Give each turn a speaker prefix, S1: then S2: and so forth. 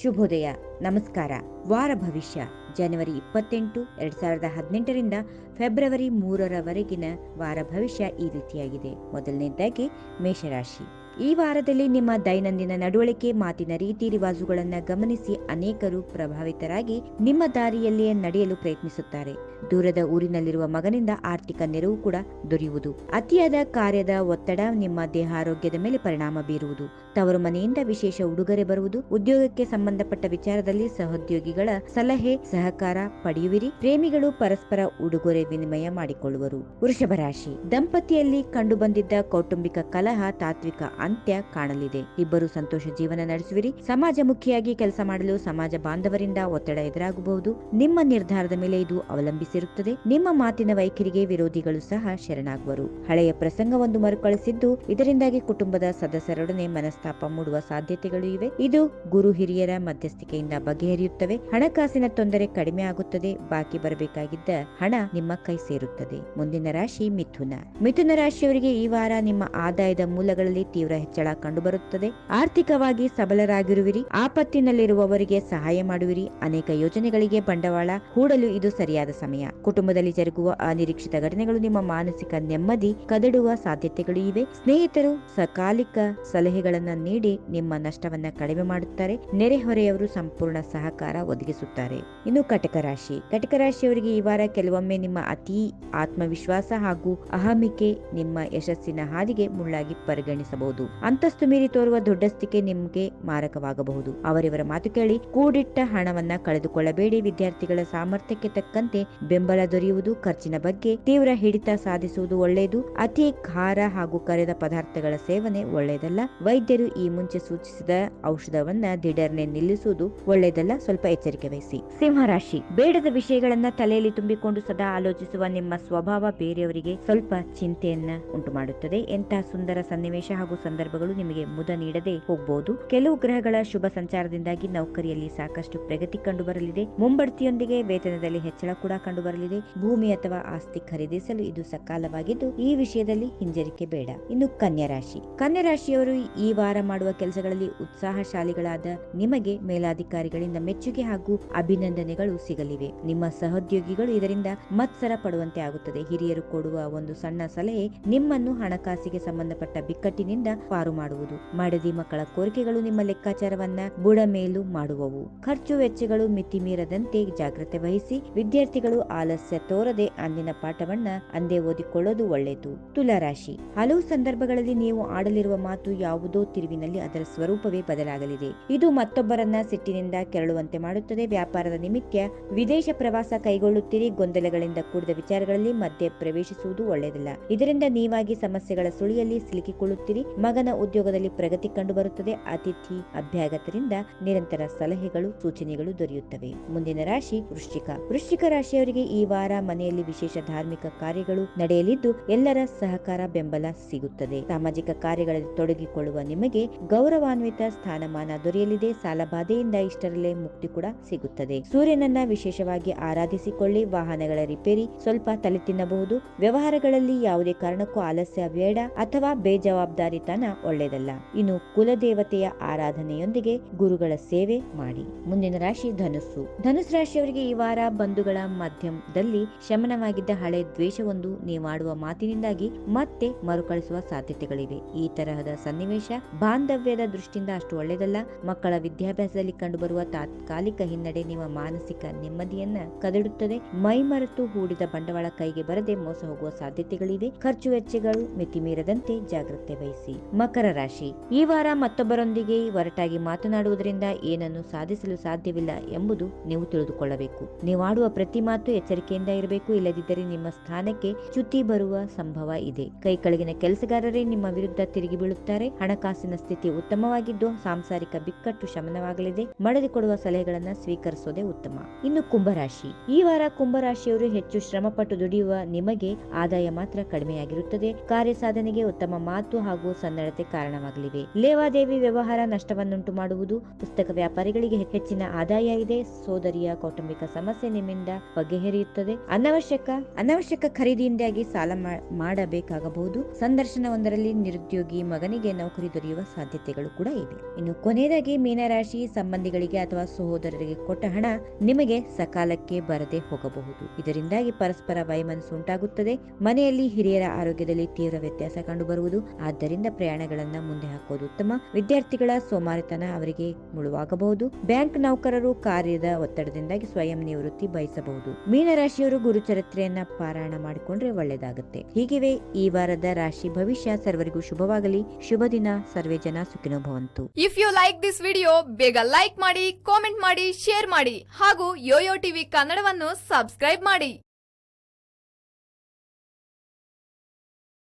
S1: ಶುಭೋದಯ, ನಮಸ್ಕಾರ. ವಾರ ಭವಿಷ್ಯ ಜನವರಿ 28, 2018 ಫೆಬ್ರವರಿ 3 ವಾರ ಭವಿಷ್ಯ ಈ ರೀತಿಯಾಗಿದೆ. ಮೊದಲನೇದಾಗಿ ಮೇಷರಾಶಿ. ಈ ವಾರದಲ್ಲಿ ನಿಮ್ಮ ದೈನಂದಿನ ನಡವಳಿಕೆ, ಮಾತಿನ ರೀತಿ ರಿವಾಜುಗಳನ್ನು ಗಮನಿಸಿ ಅನೇಕರು ಪ್ರಭಾವಿತರಾಗಿ ನಿಮ್ಮ ದಾರಿಯಲ್ಲಿಯೇ ನಡೆಯಲು ಪ್ರಯತ್ನಿಸುತ್ತಾರೆ. ದೂರದ ಊರಿನಲ್ಲಿರುವ ಮಗನಿಂದ ಆರ್ಥಿಕ ನೆರವು ಕೂಡ ದೊರೆಯುವುದು. ಅತಿಯಾದ ಕಾರ್ಯದ ಒತ್ತಡ ನಿಮ್ಮ ದೇಹಾರೋಗ್ಯದ ಮೇಲೆ ಪರಿಣಾಮ ಬೀರುವುದು. ತವರು ಮನೆಯಿಂದ ವಿಶೇಷ ಉಡುಗೊರೆ ಬರುವುದು. ಉದ್ಯೋಗಕ್ಕೆ ಸಂಬಂಧಪಟ್ಟ ವಿಚಾರದಲ್ಲಿ ಸಹೋದ್ಯೋಗಿಗಳ ಸಲಹೆ ಸಹಕಾರ ಪಡೆಯುವಿರಿ. ಪ್ರೇಮಿಗಳು ಪರಸ್ಪರ ಉಡುಗೊರೆ ವಿನಿಮಯ ಮಾಡಿಕೊಳ್ಳುವರು. ವೃಷಭ ರಾಶಿ. ದಂಪತಿಯಲ್ಲಿ ಕಂಡುಬಂದಿದ್ದ ಕೌಟುಂಬಿಕ ಕಲಹ ತಾತ್ವಿಕ ಅಂತ್ಯ ಕಾಣಲಿದೆ. ಇಬ್ಬರು ಸಂತೋಷ ಜೀವನ ನಡೆಸುವಿರಿ. ಸಮಾಜಮುಖಿಯಾಗಿ ಕೆಲಸ ಮಾಡಲು ಸಮಾಜ ಬಾಂಧವರಿಂದ ಒತ್ತಡ ಎದುರಾಗಬಹುದು. ನಿಮ್ಮ ನಿರ್ಧಾರದ ಮೇಲೆ ಇದು ಅವಲಂಬಿಸಿರುತ್ತದೆ. ನಿಮ್ಮ ಮಾತಿನ ವೈಖರಿಗೆ ವಿರೋಧಿಗಳು ಸಹ ಶರಣಾಗುವರು. ಹಳೆಯ ಪ್ರಸಂಗವೊಂದು ಮರುಕಳಿಸಿದ್ದು, ಇದರಿಂದಾಗಿ ಕುಟುಂಬದ ಸದಸ್ಯರೊಡನೆ ಮನಸ್ತಾಪ ಮೂಡುವ ಸಾಧ್ಯತೆಗಳು ಇವೆ. ಇದು ಗುರು ಹಿರಿಯರ ಮಧ್ಯಸ್ಥಿಕೆಯಿಂದ ಬಗೆಹರಿಯುತ್ತವೆ. ಹಣಕಾಸಿನ ತೊಂದರೆ ಕಡಿಮೆ ಆಗುತ್ತದೆ. ಬಾಕಿ ಬರಬೇಕಾಗಿದ್ದ ಹಣ ನಿಮ್ಮ ಕೈ ಸೇರುತ್ತದೆ. ಮುಂದಿನ ರಾಶಿ ಮಿಥುನ. ಮಿಥುನ ರಾಶಿಯವರಿಗೆ ಈ ವಾರ ನಿಮ್ಮ ಆದಾಯದ ಮೂಲಗಳಲ್ಲಿ ತೀವ್ರ ಹೆಚ್ಚಳ ಕಂಡುಬರುತ್ತದೆ. ಆರ್ಥಿಕವಾಗಿ ಸಬಲರಾಗಿರುವಿರಿ. ಆಪತ್ತಿನಲ್ಲಿರುವವರಿಗೆ ಸಹಾಯ ಮಾಡುವಿರಿ. ಅನೇಕ ಯೋಜನೆಗಳಿಗೆ ಬಂಡವಾಳ ಹೂಡಲು ಇದು ಸರಿಯಾದ ಸಮಯ. ಕುಟುಂಬದಲ್ಲಿ ಜರುಗುವ ಅನಿರೀಕ್ಷಿತ ಘಟನೆಗಳು ನಿಮ್ಮ ಮಾನಸಿಕ ನೆಮ್ಮದಿ ಕದಡುವ ಸಾಧ್ಯತೆಗಳು ಇವೆ. ಸ್ನೇಹಿತರು ಸಕಾಲಿಕ ಸಲಹೆಗಳನ್ನು ನೀಡಿ ನಿಮ್ಮ ನಷ್ಟವನ್ನ ಕಡಿಮೆ ಮಾಡುತ್ತಾರೆ. ನೆರೆಹೊರೆಯವರು ಸಂಪೂರ್ಣ ಸಹಕಾರ ಒದಗಿಸುತ್ತಾರೆ. ಇನ್ನು ಕಟಕ ರಾಶಿ. ಕಟಕ ರಾಶಿಯವರಿಗೆ ಈ ವಾರ ಕೆಲವೊಮ್ಮೆ ನಿಮ್ಮ ಅತಿ ಆತ್ಮವಿಶ್ವಾಸ ಹಾಗೂ ಅಹಮಿಕೆ ನಿಮ್ಮ ಯಶಸ್ಸಿನ ಹಾದಿಗೆ ಮುಳ್ಳಾಗಿ ಪರಿಗಣಿಸಬಹುದು. ಅಂತಸ್ತು ಮೀರಿ ತೋರುವ ದೊಡ್ಡಸ್ತಿಕೆ ನಿಮಗೆ ಮಾರಕವಾಗಬಹುದು. ಅವರಿವರ ಮಾತು ಕೇಳಿ ಕೂಡಿಟ್ಟ ಹಣವನ್ನ ಕಳೆದುಕೊಳ್ಳಬೇಡಿ. ವಿದ್ಯಾರ್ಥಿಗಳ ಸಾಮರ್ಥ್ಯಕ್ಕೆ ತಕ್ಕಂತೆ ಬೆಂಬಲ ದೊರೆಯುವುದು. ಖರ್ಚಿನ ಬಗ್ಗೆ ತೀವ್ರ ಹಿಡಿತ ಸಾಧಿಸುವುದು ಒಳ್ಳೆಯದು. ಅತಿ ಖಾರ ಹಾಗೂ ಕರೆದ ಪದಾರ್ಥಗಳ ಸೇವನೆ ಒಳ್ಳೆಯದಲ್ಲ. ವೈದ್ಯರು ಈ ಮುಂಚೆ ಸೂಚಿಸಿದ ಔಷಧವನ್ನ ದಿಢೀರ್ನೆ ನಿಲ್ಲಿಸುವುದು ಒಳ್ಳೆಯದಲ್ಲ. ಸ್ವಲ್ಪ ಎಚ್ಚರಿಕೆ ವಹಿಸಿ. ಸಿಂಹರಾಶಿ. ಬೇಡದ ವಿಷಯಗಳನ್ನ ತಲೆಯಲ್ಲಿ ತುಂಬಿಕೊಂಡು ಸದಾ ಆಲೋಚಿಸುವ ನಿಮ್ಮ ಸ್ವಭಾವ ಬೇರೆಯವರಿಗೆ ಸ್ವಲ್ಪ ಚಿಂತೆಯನ್ನ ಉಂಟು ಮಾಡುತ್ತದೆ. ಎಂತಹ ಸುಂದರ ಸನ್ನಿವೇಶ ಹಾಗೂ ಸಂದರ್ಭಗಳು ನಿಮಗೆ ಮುದ ನೀಡದೆ ಹೋಗಬಹುದು. ಕೆಲವು ಗ್ರಹಗಳ ಶುಭ ಸಂಚಾರದಿಂದಾಗಿ ನೌಕರಿಯಲ್ಲಿ ಸಾಕಷ್ಟು ಪ್ರಗತಿ ಕಂಡು ಬರಲಿದೆ. ಮುಂಬಡ್ತಿಯೊಂದಿಗೆ ವೇತನದಲ್ಲಿ ಹೆಚ್ಚಳ ಕೂಡ ಕಂಡು ಬರಲಿದೆ. ಭೂಮಿ ಅಥವಾ ಆಸ್ತಿ ಖರೀದಿಸಲು ಇದು ಸಕಾಲವಾಗಿದ್ದು, ಈ ವಿಷಯದಲ್ಲಿ ಹಿಂಜರಿಕೆ ಬೇಡ. ಇನ್ನು ಕನ್ಯಾ ರಾಶಿ. ಕನ್ಯಾ ರಾಶಿಯವರು ಈ ವಾರ ಮಾಡುವ ಕೆಲಸಗಳಲ್ಲಿ ಉತ್ಸಾಹಶಾಲಿಗಳಾದ ನಿಮಗೆ ಮೇಲಾಧಿಕಾರಿಗಳಿಂದ ಮೆಚ್ಚುಗೆ ಹಾಗೂ ಅಭಿನಂದನೆಗಳು ಸಿಗಲಿವೆ. ನಿಮ್ಮ ಸಹೋದ್ಯೋಗಿಗಳು ಇದರಿಂದ ಮತ್ಸರ ಪಡುವಂತೆ ಆಗುತ್ತದೆ. ಹಿರಿಯರು ಕೊಡುವ ಒಂದು ಸಣ್ಣ ಸಲಹೆ ನಿಮ್ಮನ್ನು ಹಣಕಾಸಿಗೆ ಸಂಬಂಧಪಟ್ಟ ಬಿಕ್ಕಟ್ಟಿನಿಂದ ಪಾರು ಮಾಡುವುದು. ಮಡದಿ ಮಕ್ಕಳ ಕೋರಿಕೆಗಳು ನಿಮ್ಮ ಲೆಕ್ಕಾಚಾರವನ್ನ ಬುಡಮೇಲು ಮಾಡುವವು. ಖರ್ಚು ವೆಚ್ಚಗಳು ಮಿತಿ ಮೀರದಂತೆ ಜಾಗ್ರತೆ ವಹಿಸಿ. ವಿದ್ಯಾರ್ಥಿಗಳು ಆಲಸ್ಯ ತೋರದೆ ಅಂದಿನ ಪಾಠವನ್ನ ಅಂದೇ ಓದಿಕೊಳ್ಳೋದು ಒಳ್ಳೆಯದು. ತುಲಾ ರಾಶಿ. ಹಲವು ಸಂದರ್ಭಗಳಲ್ಲಿ ನೀವು ಆಡಲಿರುವ ಮಾತು ಯಾವುದೋ ತಿರುವಿನಲ್ಲಿ ಅದರ ಸ್ವರೂಪವೇ ಬದಲಾಗಲಿದೆ. ಇದು ಮತ್ತೊಬ್ಬರನ್ನ ಸಿಟ್ಟಿನಿಂದ ಕೆರಳುವಂತೆ ಮಾಡುತ್ತದೆ. ವ್ಯಾಪಾರದ ನಿಮಿತ್ತ ವಿದೇಶ ಪ್ರವಾಸ ಕೈಗೊಳ್ಳುತ್ತೀರಿ. ಗೊಂದಲಗಳಿಂದ ಕೂಡಿದ ವಿಚಾರಗಳಲ್ಲಿ ಮಧ್ಯೆ ಪ್ರವೇಶಿಸುವುದು ಒಳ್ಳೆಯದಲ್ಲ. ಇದರಿಂದ ನೀವಾಗಿ ಸಮಸ್ಯೆಗಳ ಸುಳಿಯಲ್ಲಿ ಸಿಲುಕಿಕೊಳ್ಳುತ್ತೀರಿ. ಮಗನ ಉದ್ಯೋಗದಲ್ಲಿ ಪ್ರಗತಿ ಕಂಡು ಬರುತ್ತದೆ. ಅತಿಥಿ ಅಭ್ಯಾಗತರಿಂದ ನಿರಂತರ ಸಲಹೆಗಳು ಸೂಚನೆಗಳು ದೊರೆಯುತ್ತವೆ. ಮುಂದಿನ ರಾಶಿ ವೃಶ್ಚಿಕ. ವೃಶ್ಚಿಕ ರಾಶಿಯವರಿಗೆ ಈ ವಾರ ಮನೆಯಲ್ಲಿ ವಿಶೇಷ ಧಾರ್ಮಿಕ ಕಾರ್ಯಗಳು ನಡೆಯಲಿದ್ದು, ಎಲ್ಲರ ಸಹಕಾರ ಬೆಂಬಲ ಸಿಗುತ್ತದೆ. ಸಾಮಾಜಿಕ ಕಾರ್ಯಗಳಲ್ಲಿ ತೊಡಗಿಕೊಳ್ಳುವ ನಿಮಗೆ ಗೌರವಾನ್ವಿತ ಸ್ಥಾನಮಾನ ದೊರೆಯಲಿದೆ. ಸಾಲಬಾಧೆಯಿಂದ ಇಷ್ಟರಲ್ಲೇ ಮುಕ್ತಿ ಕೂಡ ಸಿಗುತ್ತದೆ. ಸೂರ್ಯನನ್ನ ವಿಶೇಷವಾಗಿ ಆರಾಧಿಸಿಕೊಳ್ಳಿ. ವಾಹನಗಳ ರಿಪೇರಿ ಸ್ವಲ್ಪ ತಲೆ ತಿನ್ನಬಹುದು. ವ್ಯವಹಾರಗಳಲ್ಲಿ ಯಾವುದೇ ಕಾರಣಕ್ಕೂ ಆಲಸ್ಯ ಬೇಡ ಅಥವಾ ಬೇಜವಾಬ್ದಾರಿತನ ಒಳ್ಳೆಯದಲ್ಲ. ಇನ್ನು ಕುಲದೇವತೆಯ ಆರಾಧನೆಯೊಂದಿಗೆ ಗುರುಗಳ ಸೇವೆ ಮಾಡಿ. ಮುಂದಿನ ರಾಶಿ ಧನುಸ್ಸು. ಧನುಸ್ ರಾಶಿಯವರಿಗೆ ಈ ವಾರ ಬಂಧುಗಳ ಮಧ್ಯದಲ್ಲಿ ಶಮನವಾಗಿದ್ದ ಹಳೆ ದ್ವೇಷವೊಂದು ನೀವಾಡುವ ಮಾತಿನಿಂದಾಗಿ ಮತ್ತೆ ಮರುಕಳಿಸುವ ಸಾಧ್ಯತೆಗಳಿವೆ. ಈ ತರಹದ ಸನ್ನಿವೇಶ ಬಾಂಧವ್ಯದ ದೃಷ್ಟಿಯಿಂದ ಅಷ್ಟು ಒಳ್ಳೆಯದಲ್ಲ. ಮಕ್ಕಳ ವಿದ್ಯಾಭ್ಯಾಸದಲ್ಲಿ ಕಂಡುಬರುವ ತಾತ್ಕಾಲಿಕ ಹಿನ್ನಡೆ ನಿಮ್ಮ ಮಾನಸಿಕ ನೆಮ್ಮದಿಯನ್ನ ಕದಡುತ್ತದೆ. ಮೈಮರೆತು ಹೂಡಿದ ಬಂಡವಾಳ ಕೈಗೆ ಬರದೆ ಮೋಸ ಹೋಗುವ ಸಾಧ್ಯತೆಗಳಿವೆ. ಖರ್ಚು ವೆಚ್ಚಗಳು ಮಿತಿ ಮೀರದಂತೆ ಜಾಗ್ರತೆ ವಹಿಸಿ. ಮಕರ ರಾಶಿ. ಈ ವಾರ ಮತ್ತೊಬ್ಬರೊಂದಿಗೆ ಒರಟಾಗಿ ಮಾತನಾಡುವುದರಿಂದ ಏನನ್ನು ಸಾಧಿಸಲು ಸಾಧ್ಯವಿಲ್ಲ ಎಂಬುದು ನೀವು ತಿಳಿದುಕೊಳ್ಳಬೇಕು. ನೀವಾಡುವ ಪ್ರತಿ ಮಾತು ಎಚ್ಚರಿಕೆಯಿಂದ ಇರಬೇಕು. ಇಲ್ಲದಿದ್ದರೆ ನಿಮ್ಮ ಸ್ಥಾನಕ್ಕೆ ಚ್ಯುತಿ ಬರುವ ಸಂಭವ ಇದೆ. ಕೈ ಕೆಳಗಿನ ಕೆಲಸಗಾರರೇ ನಿಮ್ಮ ವಿರುದ್ಧ ತಿರುಗಿ ಬೀಳುತ್ತಾರೆ. ಹಣಕಾಸಿನ ಸ್ಥಿತಿ ಉತ್ತಮವಾಗಿದ್ದು ಸಾಂಸಾರಿಕ ಬಿಕ್ಕಟ್ಟು ಶಮನವಾಗಲಿದೆ. ಮಡದಿ ಕೊಡುವ ಸಲಹೆಗಳನ್ನು ಸ್ವೀಕರಿಸೋದೇ ಉತ್ತಮ. ಇನ್ನು ಕುಂಭರಾಶಿ. ಈ ವಾರ ಕುಂಭರಾಶಿಯವರು ಹೆಚ್ಚು ಶ್ರಮಪಟ್ಟು ದುಡಿಯುವ ನಿಮಗೆ ಆದಾಯ ಮಾತ್ರ ಕಡಿಮೆಯಾಗಿರುತ್ತದೆ. ಕಾರ್ಯ ಸಾಧನೆಗೆ ಉತ್ತಮ ಮಾತು ಹಾಗೂ ಸಣ್ಣ ಅವನಡತೆ ಕಾರಣವಾಗಲಿವೆ. ಲೇವಾದೇವಿ ವ್ಯವಹಾರ ನಷ್ಟವನ್ನುಂಟು ಮಾಡುವುದು. ಪುಸ್ತಕ ವ್ಯಾಪಾರಿಗಳಿಗೆ ಹೆಚ್ಚಿನ ಆದಾಯ ಇದೆ. ಸೋದರಿಯ ಕೌಟುಂಬಿಕ ಸಮಸ್ಯೆ ನಿಮ್ಮಿಂದ ಬಗೆಹರಿಯುತ್ತದೆ. ಅನವಶ್ಯಕ ಖರೀದಿಯಿಂದಾಗಿ ಸಾಲ ಮಾಡಬೇಕಾಗಬಹುದು. ಸಂದರ್ಶನವೊಂದರಲ್ಲಿ ನಿರುದ್ಯೋಗಿ ಮಗನಿಗೆ ನೌಕರಿ ದೊರೆಯುವ ಸಾಧ್ಯತೆಗಳು ಕೂಡ ಇವೆ. ಇನ್ನು ಕೊನೆಯದಾಗಿ ಮೀನರಾಶಿ, ಸಂಬಂಧಿಗಳಿಗೆ ಅಥವಾ ಸಹೋದರರಿಗೆ ಕೊಟ್ಟ ಹಣ ನಿಮಗೆ ಸಕಾಲಕ್ಕೆ ಬರದೆ ಹೋಗಬಹುದು. ಇದರಿಂದಾಗಿ ಪರಸ್ಪರ ವೈಮನಸ್ಸು ಉಂಟಾಗುತ್ತದೆ. ಮನೆಯಲ್ಲಿ ಹಿರಿಯರ ಆರೋಗ್ಯದಲ್ಲಿ ತೀವ್ರ ವ್ಯತ್ಯಾಸ ಕಂಡುಬರುವುದು. ಆದ್ದರಿಂದ ಪ್ರಯಾಣಗಳನ್ನ ಮುಂದೆ ಹಾಕುವುದು ಉತ್ತಮ. ವಿದ್ಯಾರ್ಥಿಗಳ ಸೋಮಾರಿತನ ಅವರಿಗೆ ಮುಳುವಾಗಬಹುದು. ಬ್ಯಾಂಕ್ ನೌಕರರು ಕಾರ್ಯದ ಒತ್ತಡದಿಂದಾಗಿ ಸ್ವಯಂ ನಿವೃತ್ತಿ ಬಯಸಬಹುದು. ಮೀನರಾಶಿಯವರು ಗುರುಚರಿತ್ರೆಯನ್ನ ಪಾರಾಯಣ ಮಾಡಿಕೊಂಡ್ರೆ ಒಳ್ಳೆಯದಾಗುತ್ತೆ. ಹೀಗಿವೆ ಈ ವಾರದ ರಾಶಿ ಭವಿಷ್ಯ. ಸರ್ವರಿಗೂ ಶುಭವಾಗಲಿ. ಶುಭ ದಿನ. ಸರ್ವೇ ಜನ ಸುಖಿನೋ ಭವಂತು.
S2: If you like this video, ಬೇಗ ಲೈಕ್ ಮಾಡಿ, ಕಾಮೆಂಟ್ ಮಾಡಿ, ಶೇರ್ ಮಾಡಿ ಹಾಗೂ ಯೋಯೋ ಟಿವಿ ಕನ್ನಡವನ್ನು ಸಬ್ಸ್ಕ್ರೈಬ್ ಮಾಡಿ.